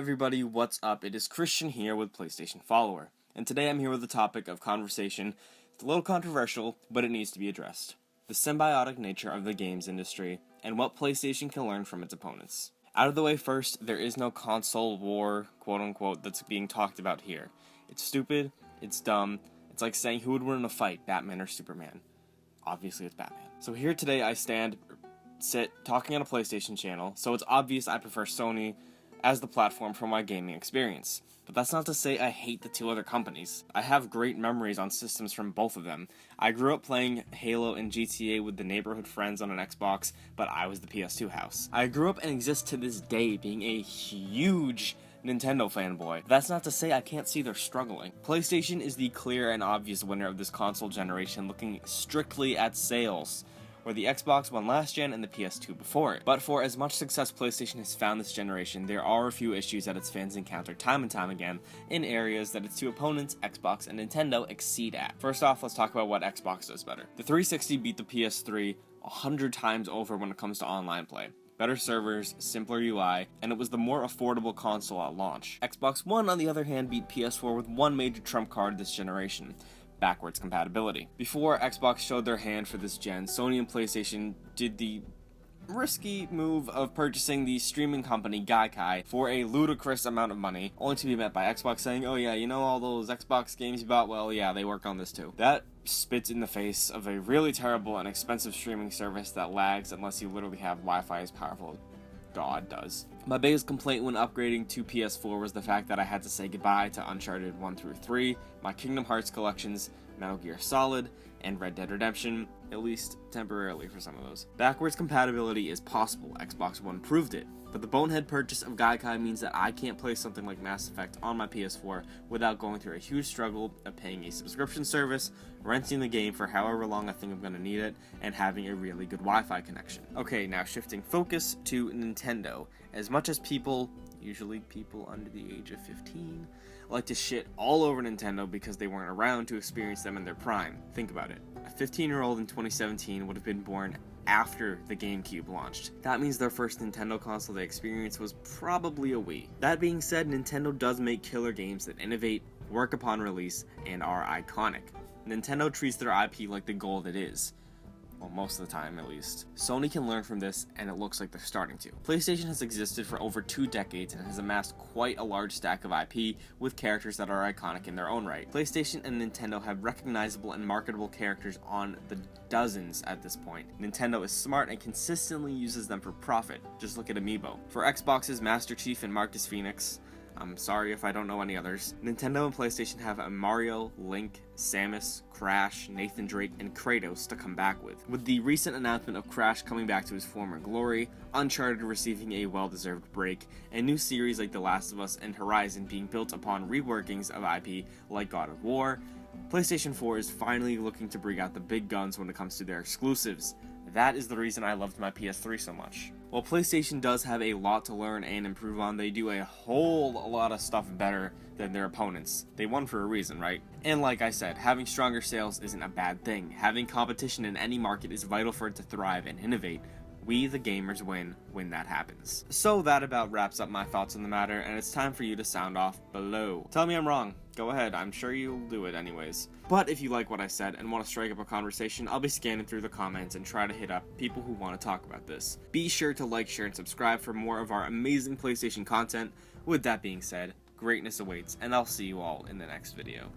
everybody, what's up? It is Christian here with PlaystationFollower, and today I'm here with a topic of conversation. It's a little controversial, but it needs to be addressed. The symbiotic nature of the games industry, and what PlayStation can learn from its opponents. Out of the way first, there is no console war, quote-unquote, that's being talked about here. It's stupid, it's dumb, it's like saying who would win in a fight, Batman or Superman. Obviously it's Batman. So here today I sit talking on a PlayStation channel, so it's obvious I prefer Sony as the platform for my gaming experience. But that's not to say I hate the two other companies. I have great memories on systems from both of them. I grew up playing Halo and GTA with the neighborhood friends on an Xbox, but I was the PS2 house. I grew up and exist to this day being a huge Nintendo fanboy. That's not to say I can't see they're struggling. PlayStation is the clear and obvious winner of this console generation, looking strictly at sales, where the Xbox won last gen and the PS2 before it. But for as much success PlayStation has found this generation, there are a few issues that its fans encounter time and time again in areas that its two opponents, Xbox and Nintendo, exceed at. First off, let's talk about what Xbox does better. The 360 beat the PS3 100 times over when it comes to online play. Better servers, simpler UI, and it was the more affordable console at launch. Xbox One, on the other hand, beat PS4 with one major trump card this generation: backwards compatibility. Before Xbox showed their hand for this gen, Sony and PlayStation did the risky move of purchasing the streaming company Gaikai for a ludicrous amount of money, only to be met by Xbox saying, oh yeah, you know all those Xbox games you bought? Well, yeah, they work on this too. That spits in the face of a really terrible and expensive streaming service that lags unless you literally have Wi-Fi as powerful as God does. My biggest complaint when upgrading to PS4 was the fact that I had to say goodbye to Uncharted 1 through 3, my Kingdom Hearts collections, Metal Gear Solid, and Red Dead Redemption, at least temporarily for some of those. Backwards compatibility is possible, Xbox One proved it, but the bonehead purchase of Gaikai means that I can't play something like Mass Effect on my PS4 without going through a huge struggle of paying a subscription service, renting the game for however long I think I'm going to need it, and having a really good Wi-Fi connection. Okay, now shifting focus to Nintendo. As much as people, usually people under the age of 15, like to shit all over Nintendo because they weren't around to experience them in their prime. Think about it. A 15-year-old in 2017 would have been born after the GameCube launched. That means their first Nintendo console they experienced was probably a Wii. That being said, Nintendo does make killer games that innovate, work upon release, and are iconic. Nintendo treats their IP like the gold it is. Well, most of the time, at least. Sony can learn from this, and it looks like they're starting to. PlayStation has existed for over 2 decades and has amassed quite a large stack of IP with characters that are iconic in their own right. PlayStation and Nintendo have recognizable and marketable characters on the dozens at this point. Nintendo is smart and consistently uses them for profit. Just look at Amiibo. For Xbox's Master Chief and Marcus Phoenix, I'm sorry if I don't know any others, Nintendo and PlayStation have a Mario, Link, Samus, Crash, Nathan Drake, and Kratos to come back with. With the recent announcement of Crash coming back to his former glory, Uncharted receiving a well-deserved break, and new series like The Last of Us and Horizon being built upon reworkings of IP like God of War, PlayStation 4 is finally looking to bring out the big guns when it comes to their exclusives. That is the reason I loved my PS3 so much. While PlayStation does have a lot to learn and improve on, they do a whole lot of stuff better than their opponents. They won for a reason, right? And like I said, having stronger sales isn't a bad thing. Having competition in any market is vital for it to thrive and innovate. We, the gamers, win when that happens. So that about wraps up my thoughts on the matter, and it's time for you to sound off below. Tell me I'm wrong. Go ahead, I'm sure you'll do it anyways. But if you like what I said and want to strike up a conversation, I'll be scanning through the comments and try to hit up people who want to talk about this. Be sure to like, share, and subscribe for more of our amazing PlayStation content. With that being said, greatness awaits, and I'll see you all in the next video.